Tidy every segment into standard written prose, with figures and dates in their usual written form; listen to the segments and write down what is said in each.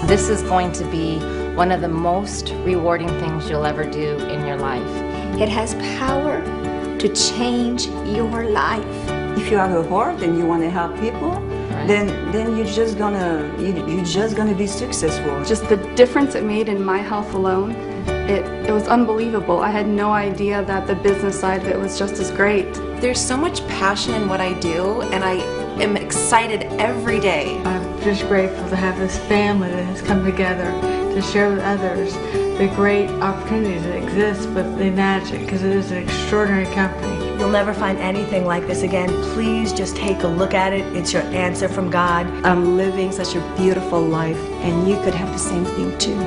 This is going to be one of the most rewarding things you'll ever do in your life. It has power to change your life. If you have a heart and you want to help people, then you're just gonna be successful. Just the difference it made in my health alone, it was unbelievable. I had no idea that the business side of it was just as great. There's so much passion in what I do, and I am excited every day. I'm just grateful to have this family that has come together to share with others the great opportunities that exist with the Magic, because it is an extraordinary company. You'll never find anything like this again. Please just take a look at it. It's your answer from God. I'm living such a beautiful life, and you could have the same thing too.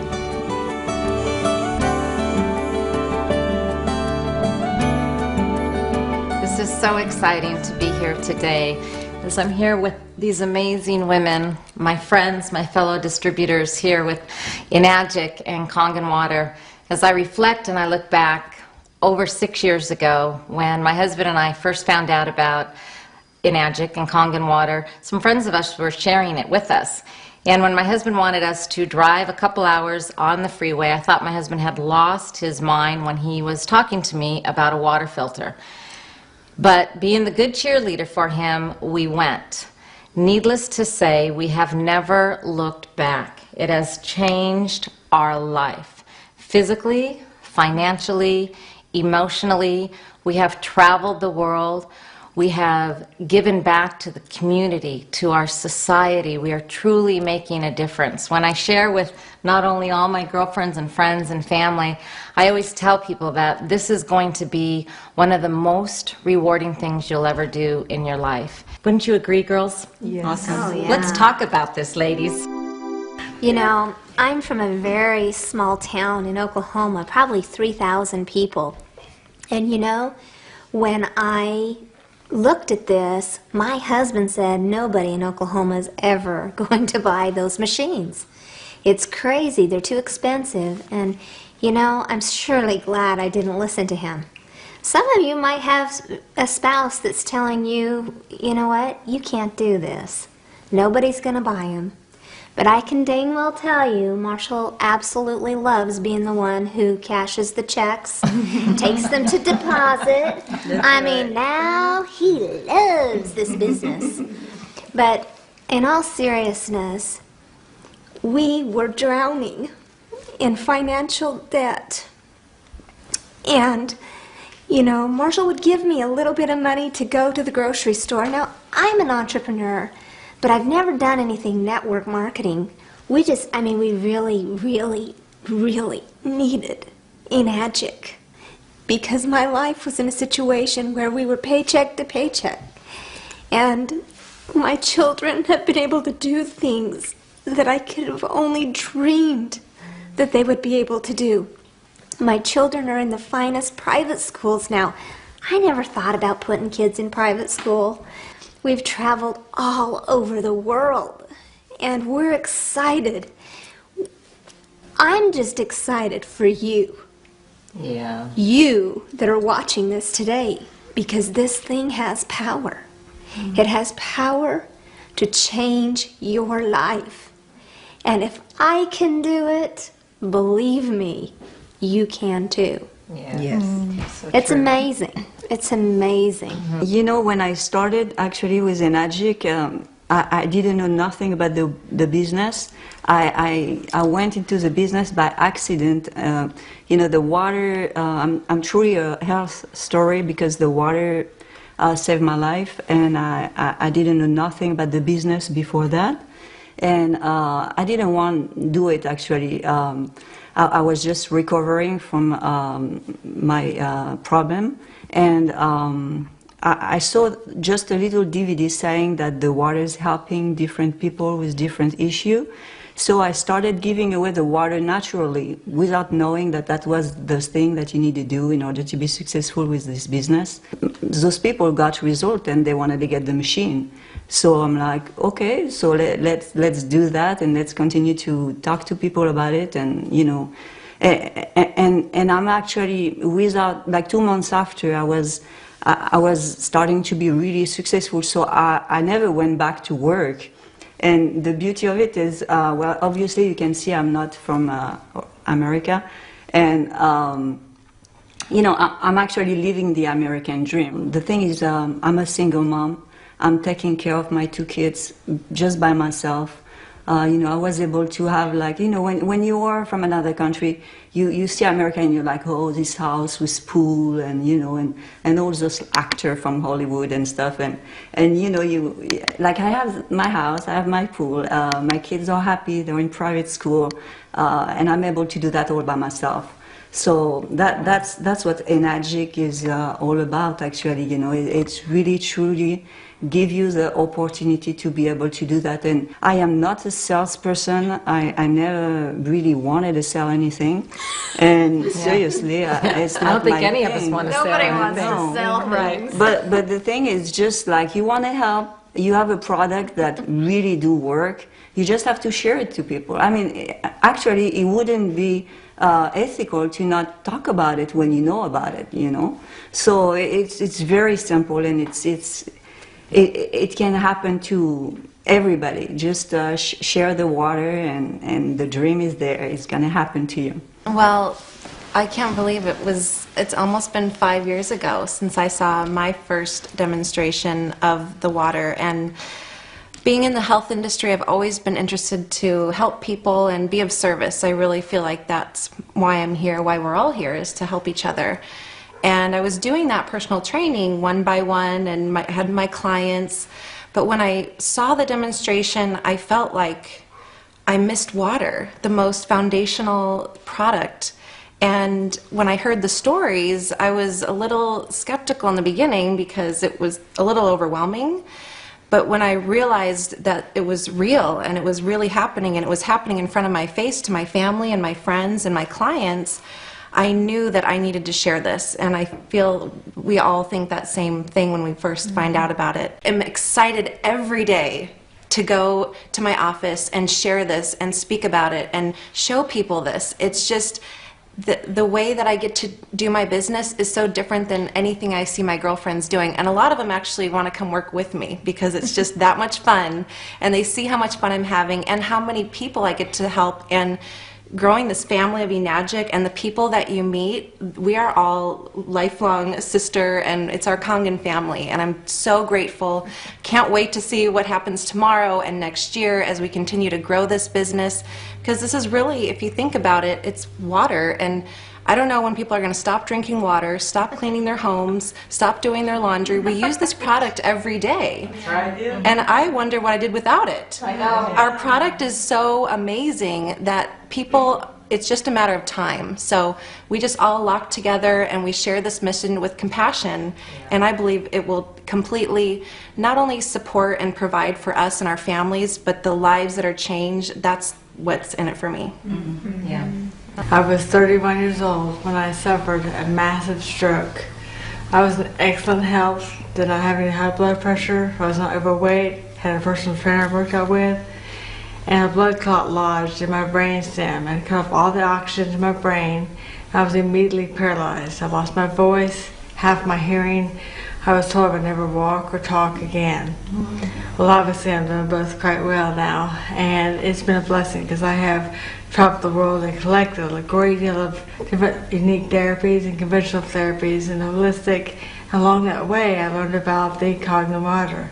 This is so exciting to be here today, as I'm here with these amazing women, my friends, my fellow distributors here with Enagic and Kangen water. As I reflect and I look back over 6 years ago, when my husband and I first found out about Enagic and Kangen water, some friends of us were sharing it with us. And when my husband wanted us to drive a couple hours on the freeway, I thought my husband had lost his mind when he was talking to me about a water filter. But being the good cheerleader for him, we went. Needless to say, we have never looked back. It has changed our life. Physically, financially, emotionally, we have traveled the world. We have given back to the community, to our society. We are truly making a difference. When I share with not only all my girlfriends and friends and family, I always tell people that this is going to be one of the most rewarding things you'll ever do in your life. Wouldn't you agree, girls? Yes. Awesome. Oh, yeah. Let's talk about this, ladies. You know, I'm from a very small town in Oklahoma, probably 3,000 people. And you know, when I looked at this, my husband said nobody in Oklahoma is ever going to buy those machines. It's crazy, they're too expensive, and you know, I'm surely glad I didn't listen to him. Some of you might have a spouse that's telling you, you know what, you can't do this. Nobody's going to buy them. But I can dang well tell you, Marshall absolutely loves being the one who cashes the checks, takes them to deposit. I mean, now he loves this business. But in all seriousness, we were drowning in financial debt. And, you know, Marshall would give me a little bit of money to go to the grocery store. Now, I'm an entrepreneur, but I've never done anything network marketing. We really, really, really needed Enagic because my life was in a situation where we were paycheck to paycheck. And my children have been able to do things that I could have only dreamed that they would be able to do. My children are in the finest private schools now. I never thought about putting kids in private school. We've traveled all over the world, and we're excited. I'm just excited for you. Yeah. You that are watching this today, because this thing has power. It has power to change your life. And if I can do it, believe me, you can too. Yeah. Yes. So It's true. amazing. It's amazing. You know, when I started actually with Enagic, I didn't know nothing about the business. I went into the business by accident. You know, the water, I'm truly a health story because the water saved my life, and I didn't know nothing about the business before that. And I didn't want to do it actually. I was just recovering from my problem, and I saw just a little DVD saying that the water is helping different people with different issues. So I started giving away the water naturally without knowing that that was the thing that you need to do in order to be successful with this business. Those people got results and they wanted to get the machine. So I'm like, okay, so let's do that, and let's continue to talk to people about it, and you know, and I'm actually, without, like 2 months after, I was starting to be really successful. So I never went back to work, And the beauty of it is, well, obviously you can see I'm not from America, and you know, I'm actually living the American dream. The thing is, I'm a single mom. I'm taking care of my 2 kids just by myself. You know, I was able to have, like, you know, when you are from another country, you see America and you're like, oh, this house with pool, and you know, and all those actors from Hollywood and stuff, and you know, like, I have my house, I have my pool, my kids are happy, they're in private school, and I'm able to do that all by myself. So that's what Enagic is all about, actually. You know, it's really truly give you the opportunity to be able to do that. And I am not a salesperson. I never really wanted to sell anything. And seriously, it's not I don't think my any of us thing. want to sell Nobody anything. wants to sell things. But the thing is, just like, you want to help, you have a product that really do work, you just have to share it to people. I mean, actually, it wouldn't be ethical to not talk about it when you know about it, you know. So it's very simple, and it can happen to everybody. Just share the water, and the dream is there. It's going to happen to you. Well, I can't believe it's almost been 5 years ago since I saw my first demonstration of the water. And being in the health industry, I've always been interested to help people and be of service. I really feel like that's why I'm here, why we're all here, is to help each other. And I was doing that personal training one by one, and had my clients. But when I saw the demonstration, I felt like I missed water, the most foundational product. And when I heard the stories, I was a little skeptical in the beginning because it was a little overwhelming. But when I realized that it was real and it was really happening, and it was happening in front of my face to my family and my friends and my clients, I knew that I needed to share this. And I feel we all think that same thing when we first find out about it. I'm excited every day to go to my office and share this and speak about it and show people this. It's just the way that I get to do my business is so different than anything I see my girlfriends doing. And a lot of them actually want to come work with me because it's just that much fun. And they see how much fun I'm having and how many people I get to help. And growing this family of Enagic, and the people that you meet, we are all lifelong sister, and it's our Kangen family. And I'm so grateful. Can't wait to see what happens tomorrow and next year as we continue to grow this business, because this is really, if you think about it, it's water. And I don't know when people are going to stop drinking water, stop cleaning their homes, stop doing their laundry. We use this product every day. That's right. And I wonder what I did without it. I know. Our product is so amazing that people, it's just a matter of time. So we just all lock together and we share this mission with compassion. And I believe it will completely not only support and provide for us and our families, but the lives that are changed. That's what's in it for me. Mm-hmm. Yeah. I was 31 years old when I suffered a massive stroke. I was in excellent health, did not have any high blood pressure, I was not overweight, had a personal trainer I worked out with, and a blood clot lodged in my brainstem and cut off all the oxygen to my brain. I was immediately paralyzed. I lost my voice, half my hearing. I was told I would never walk or talk again. Well, obviously I'm doing both quite well now, and it's been a blessing because I have traveled the world and collected a great deal of different unique therapies and conventional therapies and holistic. Along that way, I learned about the Kangen water,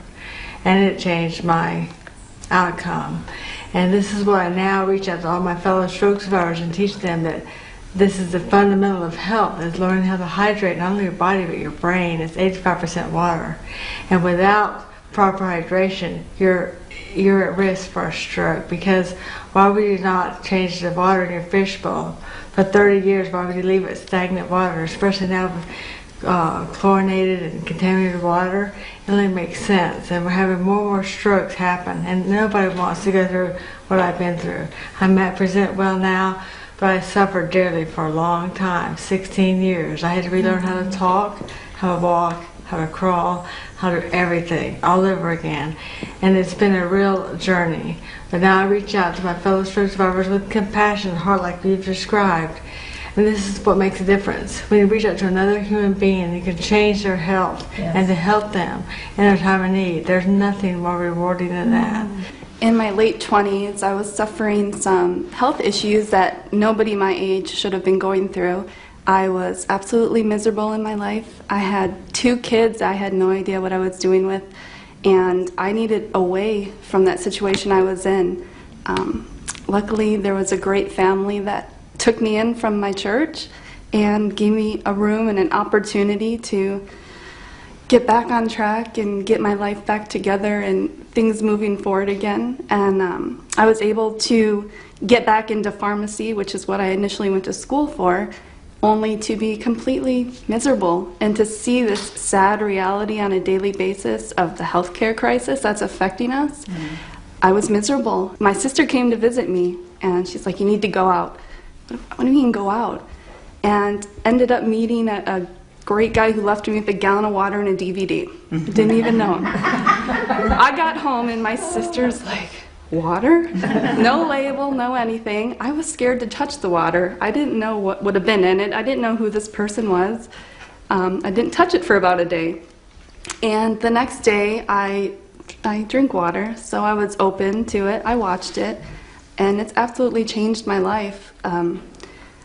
and it changed my outcome. And this is why I now reach out to all my fellow stroke survivors and teach them that this is the fundamental of health, is learning how to hydrate not only your body but your brain. It's 85% water. And without proper hydration, you're at risk for a stroke, because why would you not change the water in your fishbowl? For 30 years, why would you leave it stagnant water, especially now with chlorinated and contaminated water? It only makes sense. And we're having more and more strokes happen, and nobody wants to go through what I've been through. I'm at present well now, but I suffered dearly for a long time, 16 years. I had to relearn how to talk, how to walk, how to crawl, how to do everything all over again. And it's been a real journey. But now I reach out to my fellow stroke survivors with compassion, heart like you've described. And this is what makes a difference. When you reach out to another human being, you can change their health and to help them in their time of need. There's nothing more rewarding than that. In my late 20s, I was suffering some health issues that nobody my age should have been going through. I was absolutely miserable in my life. I had 2 kids I had no idea what I was doing with, and I needed a way from that situation I was in. Luckily, there was a great family that took me in from my church and gave me a room and an opportunity to get back on track and get my life back together and things moving forward again. And I was able to get back into pharmacy, which is what I initially went to school for, only to be completely miserable and to see this sad reality on a daily basis of the healthcare crisis that's affecting us. I was miserable. My sister came to visit me and she's like, "You need to go out." What do you mean go out? And ended up meeting a great guy who left me with a gallon of water and a DVD. Didn't even know him. I got home and my sister's like, "Water? No label, no anything." I was scared to touch the water. I didn't know what would have been in it. I didn't know who this person was. I didn't touch it for about a day. And the next day I drink water, so I was open to it. I watched it, and it's absolutely changed my life.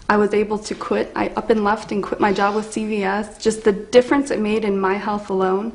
I was able to quit. I up and left and quit my job with CVS. Just the difference it made in my health alone,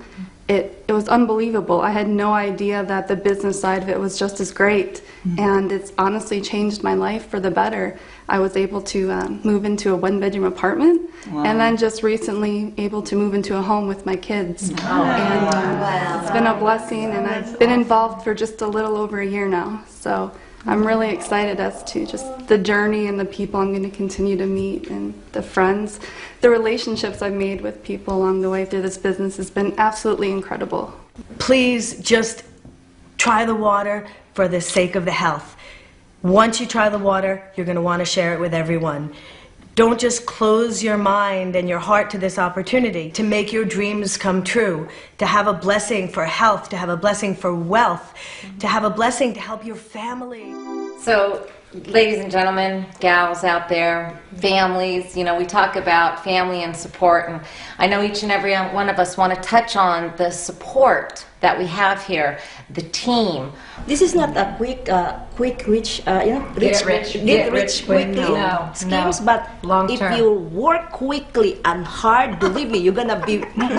it was unbelievable. I had no idea that the business side of it was just as great, and it's honestly changed my life for the better. I was able to move into a 1-bedroom apartment, and then just recently able to move into a home with my kids. And it's been a blessing, and I've been involved for just a little over a year now. So I'm really excited as to just the journey and the people I'm going to continue to meet and the friends. The relationships I've made with people along the way through this business has been absolutely incredible. Please just try the water for the sake of the health. Once you try the water, you're going to want to share it with everyone. Don't just close your mind and your heart to this opportunity to make your dreams come true, to have a blessing for health, to have a blessing for wealth, to have a blessing to help your family. So, ladies and gentlemen, gals out there, families, you know, we talk about family and support, and I know each and every one of us want to touch on the support that we have here, the team. This is not a quick rich, Get rich quickly schemes, but long if term. you work quickly and hard, believe me, you're gonna be more.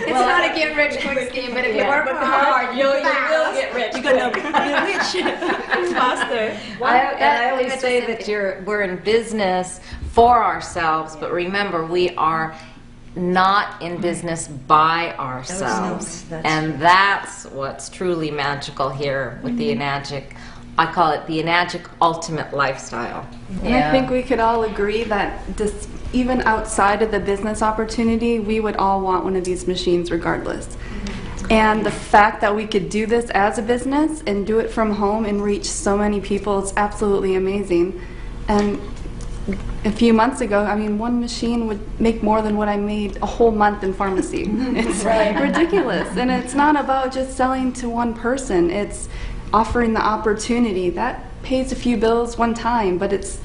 It's not a get rich quick scheme, but if you work hard, you will get rich. You're gonna be rich faster. I always say that we're in business for ourselves, but remember, we are not in business by ourselves. And that's what's truly magical here with the Enagic. I call it the Enagic Ultimate Lifestyle. And I think we could all agree that even outside of the business opportunity, we would all want one of these machines regardless. And the fact that we could do this as a business and do it from home and reach so many people is absolutely amazing. And a few months ago, I mean, one machine would make more than what I made a whole month in pharmacy. It's ridiculous. And it's not about just selling to one person. It's offering the opportunity. That pays a few bills one time, but it's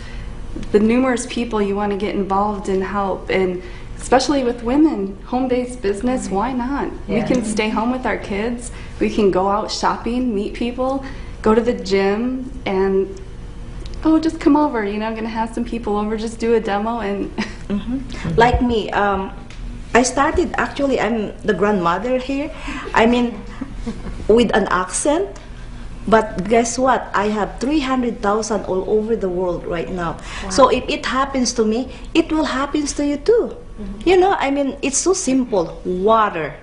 the numerous people you want to get involved and help. And especially with women, home-based business, why not? We can stay home with our kids. We can go out shopping, meet people, go to the gym, and oh, just come over, you know, I'm going to have some people over, just do a demo and... Like me, I started, actually, I'm the grandmother here. I mean, with an accent. But guess what? I have 300,000 all over the world right now. Wow. So if it happens to me, it will happen to you too. You know, I mean, it's so simple. Water.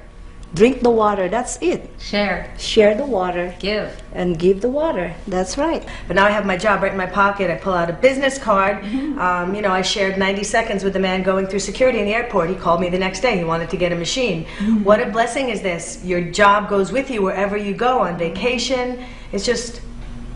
Drink the water, that's it. Share. Share the water. Give. And give the water. That's right. But now I have my job right in my pocket. I pull out a business card. You know, I shared 90 seconds with the man going through security in the airport. He called me the next day. He wanted to get a machine. What a blessing is this. Your job goes with you wherever you go, on vacation. It's just,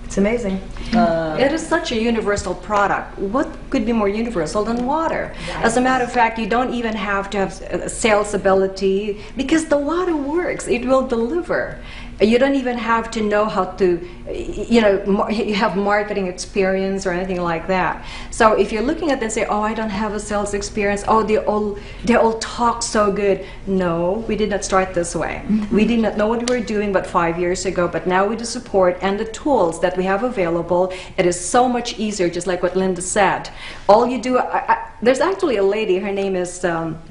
it's amazing. It is such a universal product. What could be more universal than water? As a matter of fact, you don't even have to have sales ability because the water works. It will deliver. You don't even have to know how to, you have marketing experience or anything like that. So if you're looking at this and say, oh, I don't have a sales experience, oh, they all talk so good. No, we did not start this way. We did not know what we were doing but 5 years ago, but now with the support and the tools that we have available, it is so much easier, just like what Linda said. All you do, there's actually a lady, her name is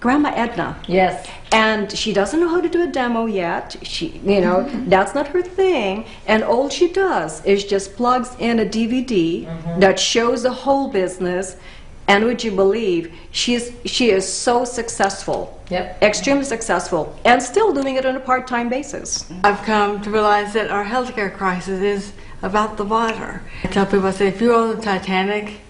Grandma Edna. Yes. And she doesn't know how to do a demo yet. That's not her thing. And all she does is just plugs in a DVD that shows the whole business. And would you believe, she is so successful, extremely successful, and still doing it on a part-time basis. I've come to realize that our healthcare crisis is about the water. I tell people, I say, if you were on the Titanic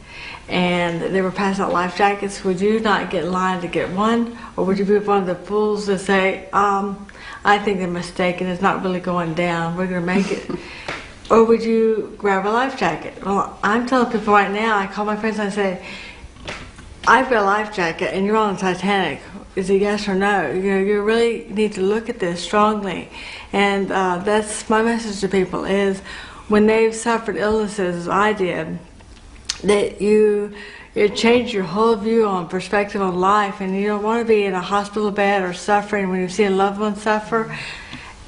and they were passing out life jackets, would you not get in line to get one? Or would you be one of the fools to say, I think they're mistaken, it's not really going down, we're going to make it? Or would you grab a life jacket? Well, I'm telling people right now, I call my friends and I say, I've got a life jacket and you're on the Titanic. Is it yes or no? You really need to look at this strongly. And that's my message to people is when they've suffered illnesses, as I did, that it changed your whole view on perspective on life, and you don't want to be in a hospital bed or suffering when you see a loved one suffer.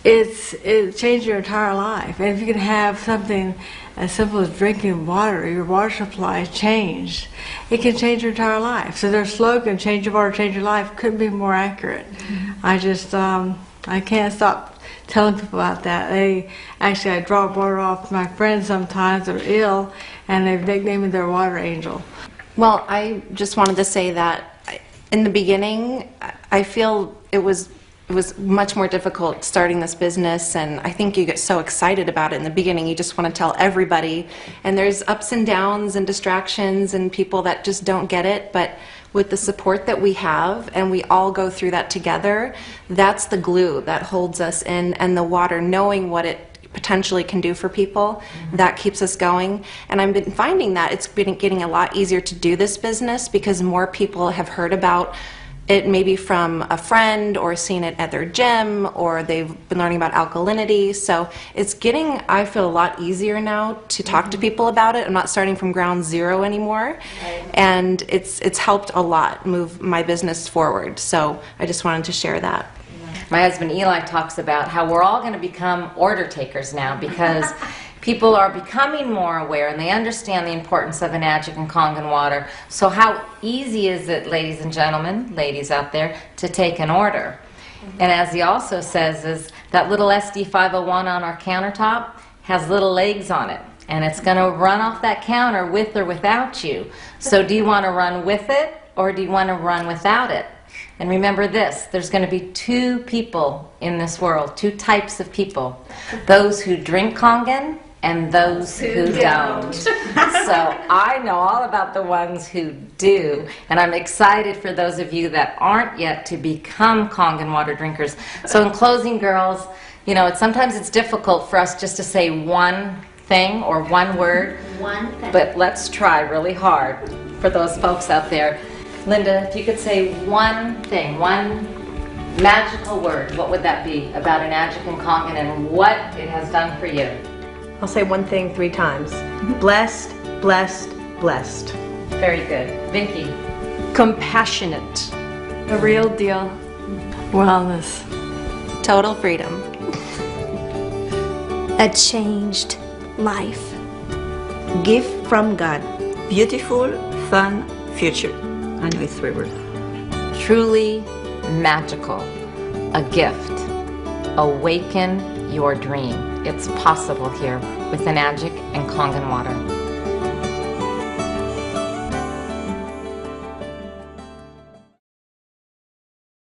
It changed your entire life. And if you can have something as simple as drinking water, your water supply changed, it can change your entire life. So their slogan, change your water, change your life, couldn't be more accurate. I just, I can't stop telling people about that. I draw water off my friends sometimes that are ill, and they've nicknamed their water angel. Well, I just wanted to say that in the beginning, I feel it was much more difficult starting this business, and I think you get so excited about it in the beginning, you just want to tell everybody, and there's ups and downs and distractions and people that just don't get it, but with the support that we have, and we all go through that together, that's the glue that holds us in, and the water, knowing what it potentially can do for people, that keeps us going. And I've been finding that it's been getting a lot easier to do this business because more people have heard about it, maybe from a friend or seen it at their gym, or they've been learning about alkalinity. So it's getting, I feel, a lot easier now to talk to people about it. I'm not starting from ground zero anymore. And it's helped a lot move my business forward. So I just wanted to share that. My husband Eli talks about how we're all going to become order takers now because people are becoming more aware and they understand the importance of Enagic and Kangen water. So how easy is it, ladies and gentlemen, ladies out there, to take an order? And as he also says, is that little SD501 on our countertop has little legs on it, and it's going to run off that counter with or without you. So do you want to run with it, or do you want to run without it? And remember this, there's going to be two people in this world, two types of people. Those who drink Kangen and those who don't. So I know all about the ones who do, and I'm excited for those of you that aren't yet to become Kangen water drinkers. So in closing, girls, sometimes it's difficult for us just to say one thing or one word, but let's try really hard for those folks out there. Linda, if you could say one thing, one magical word, what would that be about Enagic and Kangen and what it has done for you? I'll say one thing 3 times. Blessed, blessed, blessed. Very good. Vicky? Compassionate. The real deal. Wellness. Total freedom. A changed life. Gift from God. Beautiful, fun future. I know it's 3 words. Truly magical. A gift. Awaken your dream. It's possible here with Enagic and Kangen water.